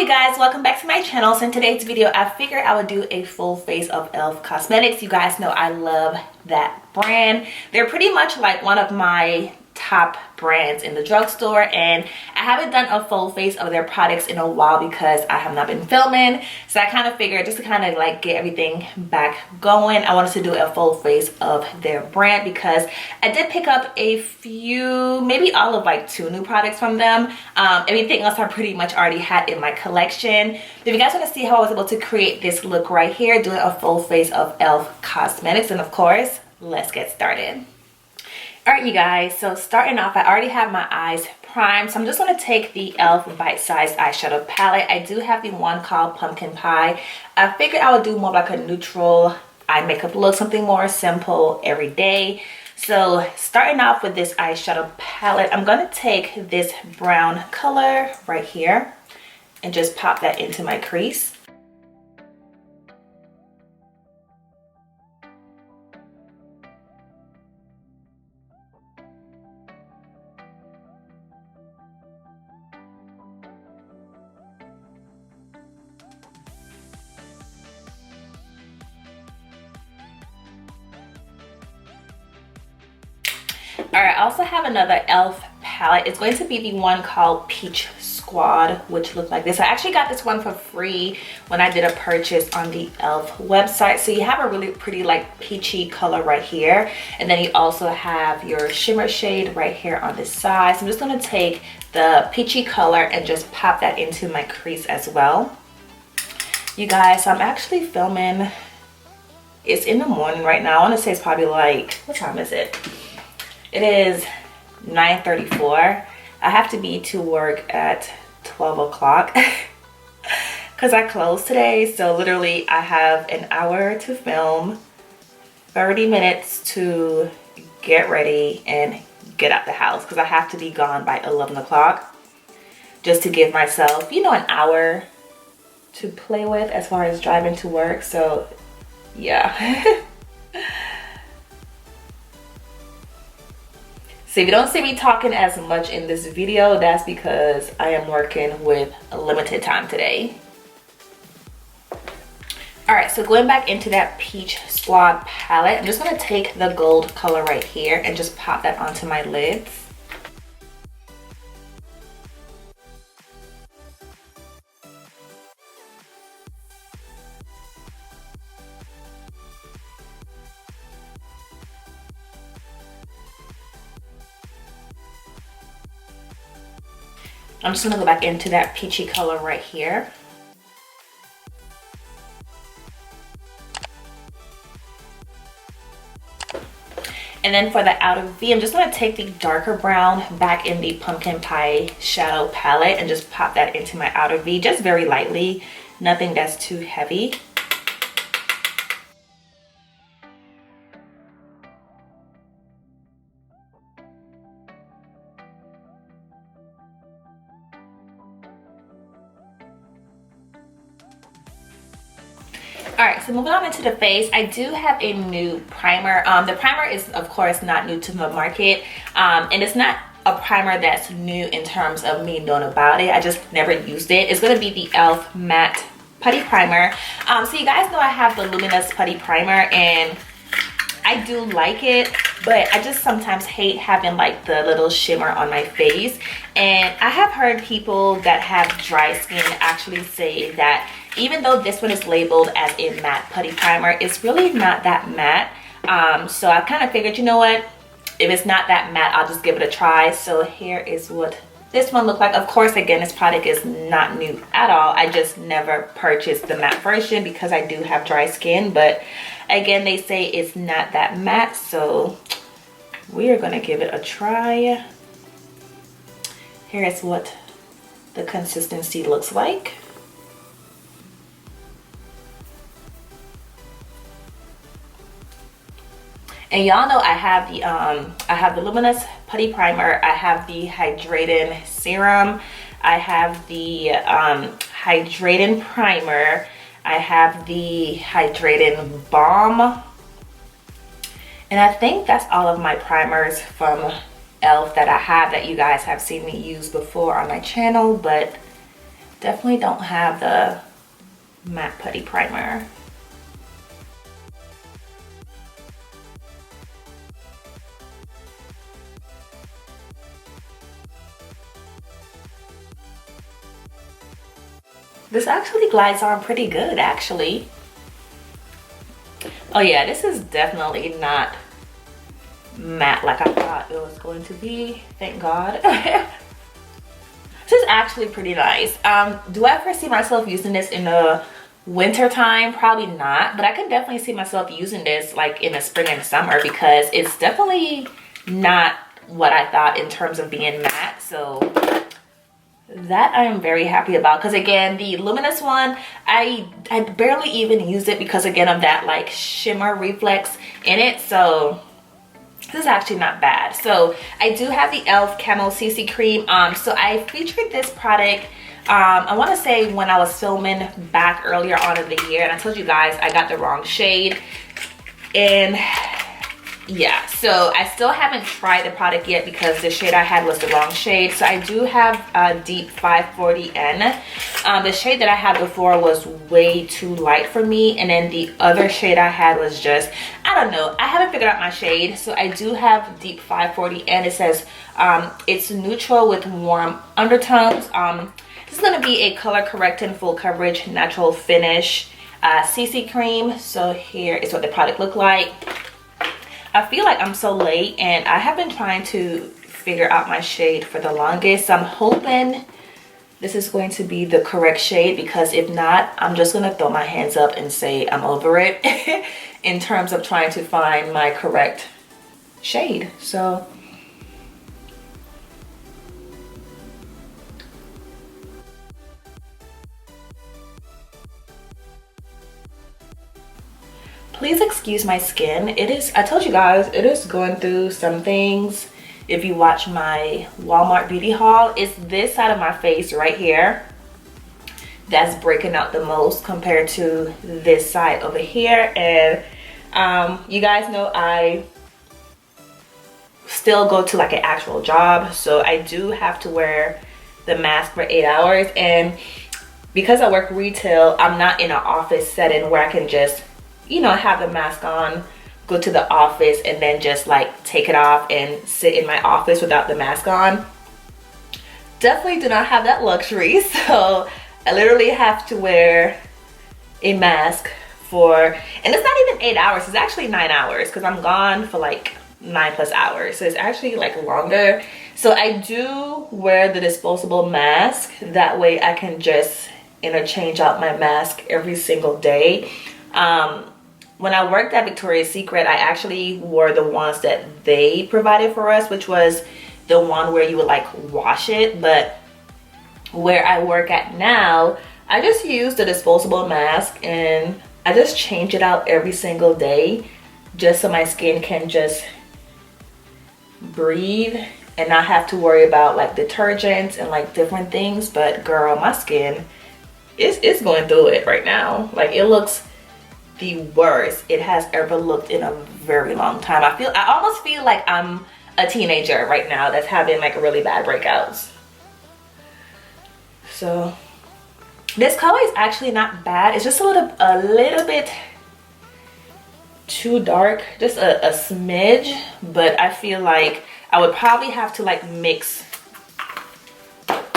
you guys, welcome back to my channel. So in today's video I figured I would do a full face of e.l.f. cosmetics. You guys know I love that brand. They're pretty much like one of my top brands in the drugstore, and I haven't done a full face of their products in a while because I have not been filming. So I kind of figured, just to kind of like get everything back going, I wanted to do a full face of their brand because I did pick up a few, maybe all of like 2 new products from them. Everything else I pretty much already had in my collection. If you guys want to see how I was able to create this look right here, doing a full face of e.l.f. cosmetics, and of course, let's get started. Alright you guys, so starting off, I already have my eyes primed, so I'm just going to take the e.l.f. bite-sized eyeshadow palette. I do have the one called Pumpkin Pie. I figured I would do more like a neutral eye makeup look, something more simple every day. So starting off with this eyeshadow palette, I'm going to take this brown color right here and just pop that into my crease. Alright, I also have another e.l.f. palette. It's going to be the one called Peach Squad, which looks like this. I actually got this one for free when I did a purchase on the e.l.f. website. So you have a really pretty like peachy color right here, and then you also have your shimmer shade right here on this side. So I'm just going to take the peachy color and just pop that into my crease as well. You guys, so I'm actually filming. It's in the morning right now. I want to say it's probably like, what time is it? It is 9:34. I have to be to work at 12 o'clock because I closed today. So literally I have an hour to film, 30 minutes to get ready and get out the house because I have to be gone by 11 o'clock just to give myself, you know, an hour to play with as far as driving to work. So yeah. So if you don't see me talking as much in this video, that's because I am working with a limited time today. Alright, so going back into that Peach Squad palette, I'm just going to take the gold color right here and just pop that onto my lids. I'm just gonna go back into that peachy color right here. And then for the outer V, I'm just gonna take the darker brown back in the Pumpkin Pie shadow palette and just pop that into my outer V, just very lightly, nothing that's too heavy. Alright, so moving on into the face, I do have a new primer. The primer is, of course, not new to the market, and it's not a primer that's new in terms of me knowing about it. I just never used it. It's going to be the e.l.f. Matte Putty Primer. So you guys know I have the Luminous Putty Primer, and I do like it, but I just sometimes hate having like the little shimmer on my face. And I have heard people that have dry skin actually say that even though this one is labeled as a matte putty primer, it's really not that matte. So I kind of figured, you know what, if it's not that matte, I'll just give it a try. So here is what this one looked like. Of course, again, this product is not new at all. I just never purchased the matte version because I do have dry skin. But again, they say it's not that matte, so we are gonna give it a try. Here is what the consistency looks like. And y'all know I have the Luminous Putty Primer, I have the Hydrating Serum, I have the Hydrating Primer, I have the Hydrating Balm, and I think that's all of my primers from e.l.f. that I have that you guys have seen me use before on my channel. But Definitely don't have the matte putty primer. This actually glides on pretty good, actually. Oh yeah, this is definitely not matte like I thought it was going to be, thank God. This is actually pretty nice. Do I ever see myself using this in the winter time? Probably not, but I can definitely see myself using this like in the spring and summer, because it's definitely not what I thought in terms of being matte. So that I am very happy about, because again, the luminous one, I barely even used it because again of that like shimmer reflex in it. So this is actually not bad. So I do have the e.l.f. Camo CC Cream. So I featured this product, I want to say when I was filming back earlier on in the year, and I told you guys I got the wrong shade. And yeah, so I still haven't tried the product yet because the shade I had was the wrong shade. So I do have a deep 540N. The shade that I had before was way too light for me, and then the other shade I had was just, I don't know, I haven't figured out my shade. So I do have deep 540N. It says it's neutral with warm undertones. This is going to be a color correcting full coverage natural finish CC cream. So here is what the product looked like. I feel like I'm so late and I have been trying to figure out my shade for the longest. So I'm hoping this is going to be the correct shade, because if not, I'm just going to throw my hands up and say I'm over it in terms of trying to find my correct shade. So please excuse my skin. It is, I told you guys, it is going through some things. If you watch my Walmart beauty haul, it's this side of my face right here that's breaking out the most compared to this side over here. And you guys know I still go to like an actual job, so I do have to wear the mask for 8 hours. And because I work retail, I'm not in an office setting where I can just, you know, have the mask on, go to the office, and then just like take it off and sit in my office without the mask on. Definitely do not have that luxury. So I literally have to wear a mask for, and it's not even 8 hours, it's actually 9 hours, because I'm gone for like 9+ hours. So it's actually like longer. So I do wear the disposable mask. That way I can just interchange out my mask every single day. When I worked at Victoria's Secret, I actually wore the ones that they provided for us, which was the one where you would like wash it. But where I work at now, I just use the disposable mask and I just change it out every single day, just so my skin can just breathe and not have to worry about like detergents and like different things. But girl, my skin is going through it right now. Like, it looks the worst it has ever looked in a very long time. I almost feel like I'm a teenager right now that's having like really bad breakouts. So this color is actually not bad. It's just a little bit too dark, just a smidge. But I feel like I would probably have to like mix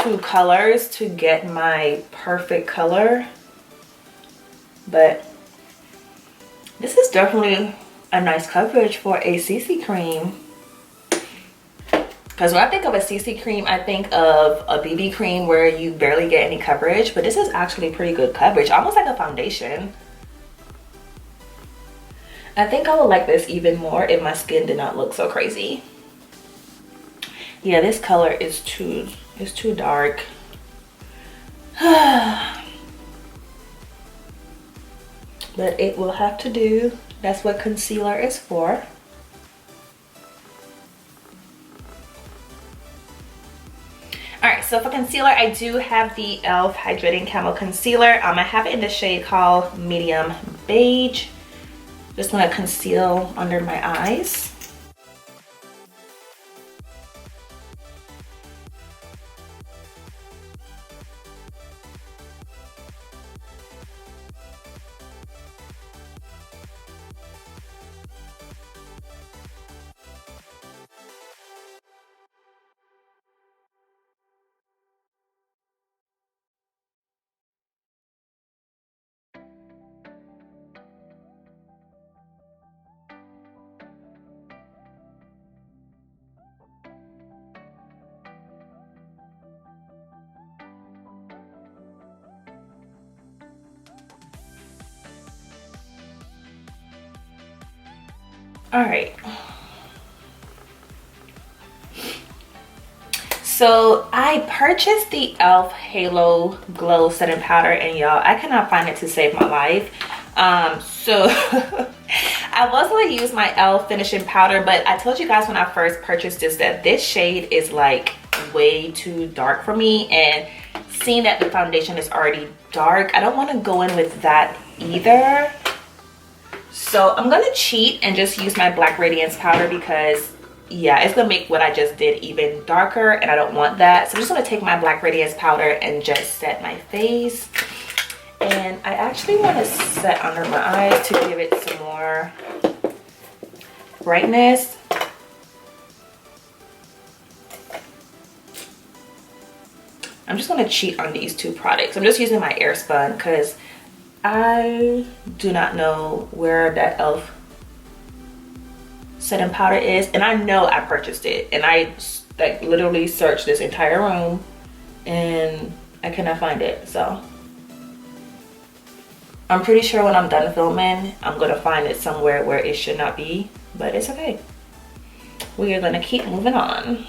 2 colors to get my perfect color. But this is definitely a nice coverage for a CC cream. Because when I think of a CC cream, I think of a BB cream where you barely get any coverage. But this is actually pretty good coverage, almost like a foundation. I think I would like this even more if my skin did not look so crazy. Yeah, this color is too dark. But it will have to do. That's what concealer is for. Alright, so for concealer, I do have the e.l.f. Hydrating Camo Concealer. I have it in the shade called Medium Beige. Just want to conceal under my eyes. All right. So I purchased the e.l.f. Halo Glow Setting Powder, and y'all, I cannot find it to save my life. So I was going to use my e.l.f. finishing powder, but I told you guys when I first purchased this that this shade is like way too dark for me, and seeing that the foundation is already dark, I don't want to go in with that either. So I'm gonna cheat and just use my Black Radiance powder, because yeah, it's gonna make what I just did even darker, and I don't want that. So I'm just gonna take my Black Radiance powder and just set my face. And I actually want to set under my eyes to give it some more brightness. I'm just gonna cheat on these two products. I'm just using my Airspun because I do not know where that e.l.f. setting powder is, and I know I purchased it, and I like literally searched this entire room and I cannot find it. So I'm pretty sure when I'm done filming I'm gonna find it somewhere where it should not be, but it's okay. We are gonna keep moving on.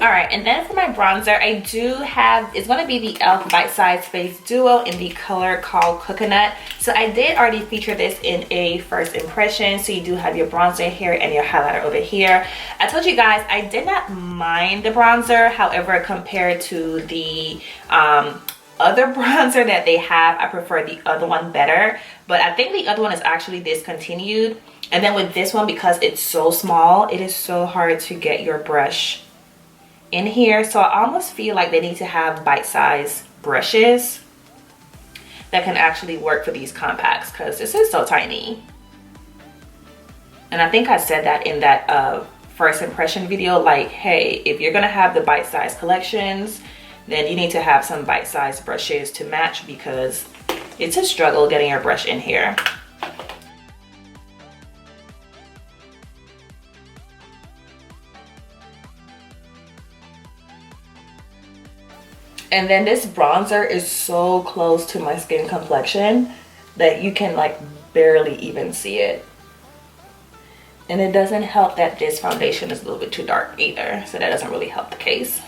All right, and then for my bronzer, I do have, it's going to be the e.l.f. Bite Size Face Duo in the color called Coconut. So I did already feature this in a first impression. So you do have your bronzer here and your highlighter over here. I told you guys I did not mind the bronzer. However, compared to the other bronzer that they have, I prefer the other one better. But I think the other one is actually discontinued. And then with this one, because it's so small, it is so hard to get your brush in here. So I almost feel like they need to have bite-sized brushes that can actually work for these compacts, because this is so tiny. And I think I said that in that first impression video, like, hey, if you're gonna have the bite-sized collections, then you need to have some bite-sized brushes to match, because it's a struggle getting your brush in here. And then this bronzer is so close to my skin complexion that you can like barely even see it. And it doesn't help that this foundation is a little bit too dark either, so that doesn't really help the case.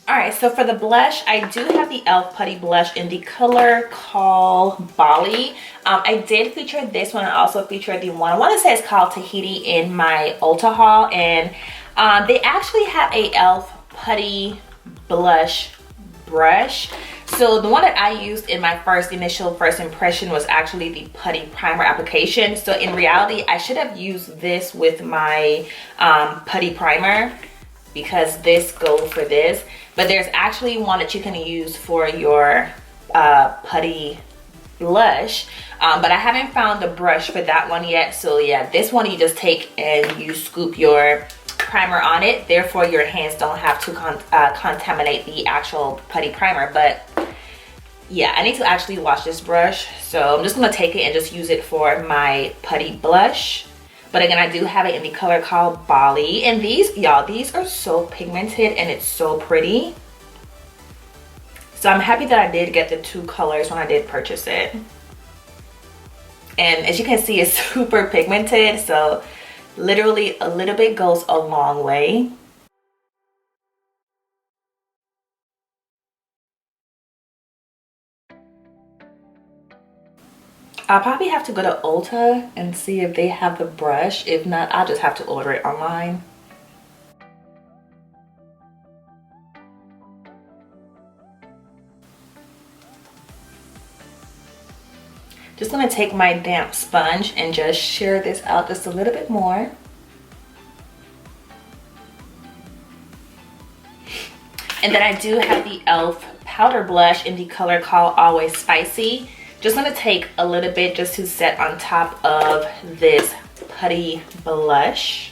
Alright, so for the blush, I do have the e.l.f. Putty Blush in the color called Bali. I did feature this one. I also featured the one, I want to say it's called Tahiti, in my Ulta haul. And they actually have a e.l.f. Putty Blush brush. So the one that I used in my initial first impression was actually the putty primer application. So in reality, I should have used this with my putty primer, because this goes for this. But there's actually one that you can use for your putty blush, but I haven't found the brush for that one yet. So yeah, this one you just take and you scoop your primer on it, therefore your hands don't have to contaminate the actual putty primer. But yeah, I need to actually wash this brush, so I'm just gonna take it and just use it for my putty blush. But again, I do have it in the color called Bali. And these, y'all, these are so pigmented and it's so pretty. So I'm happy that I did get the two colors when I did purchase it. And as you can see, it's super pigmented. So literally a little bit goes a long way. I'll probably have to go to Ulta and see if they have the brush. If not, I'll just have to order it online. Just gonna take my damp sponge and just shear this out just a little bit more. And then I do have the e.l.f. powder blush in the color called Always Spicy. Just gonna take a little bit just to set on top of this putty blush.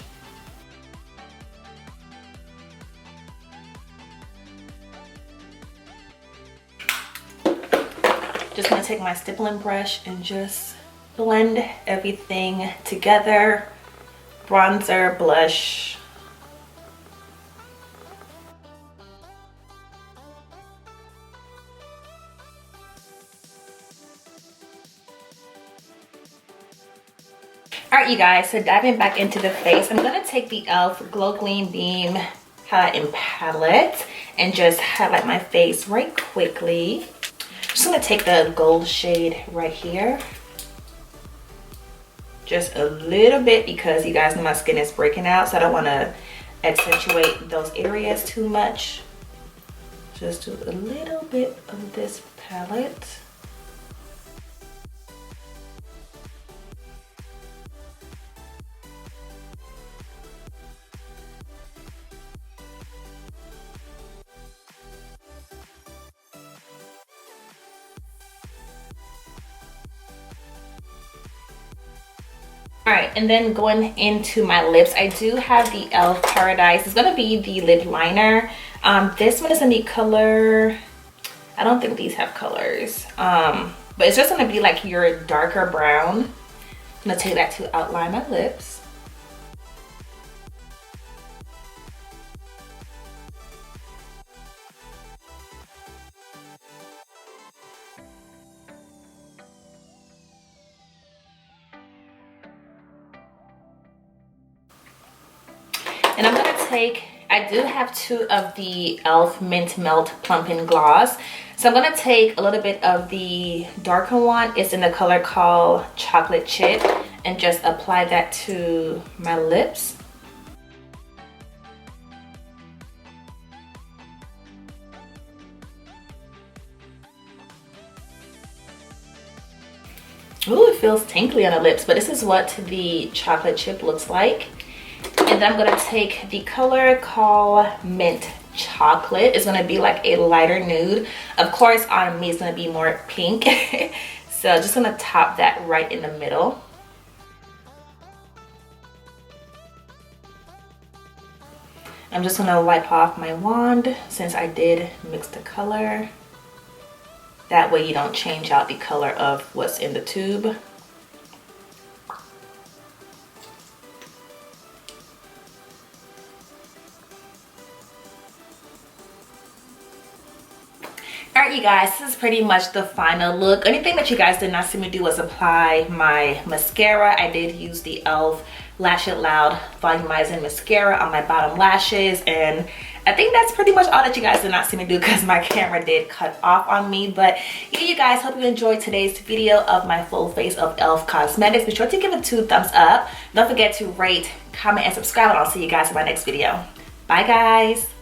Just gonna take my stippling brush and just blend everything together. Bronzer, blush. All right, you guys, so diving back into the face, I'm gonna take the e.l.f. Glow Gleam Beam Highlight and Palette and just highlight my face right quickly. Just gonna take the gold shade right here. Just a little bit, because you guys know my skin is breaking out, so I don't wanna accentuate those areas too much. Just do a little bit of this palette. All right, and then going into my lips, I do have the e.l.f. Paradise. It's gonna be the lip liner. This one is in the color, I don't think these have colors, but it's just gonna be like your darker brown. I'm gonna take that to outline my lips. And I'm gonna take, I do have 2 of the e.l.f. Mint Melt Plumping Gloss. So I'm gonna take a little bit of the darker one. It's in the color called Chocolate Chip, and just apply that to my lips. Ooh, it feels tingly on the lips, but this is what the chocolate chip looks like. And then I'm gonna take the color called Mint Chocolate. It's gonna be like a lighter nude. Of course, on me, it's gonna be more pink. So just gonna top that right in the middle. I'm just gonna wipe off my wand since I did mix the color. That way you don't change out the color of what's in the tube. Alright, you guys, this is pretty much the final look. Anything that you guys did not see me do was apply my mascara. I did use the e.l.f. Lash It Loud Volumizing Mascara on my bottom lashes, and I think that's pretty much all that you guys did not see me do because my camera did cut off on me. But yeah, you guys, hope you enjoyed today's video of my full face of e.l.f. Cosmetics. Be sure to give it 2 thumbs up. Don't forget to rate, comment, and subscribe, and I'll see you guys in my next video. Bye, guys.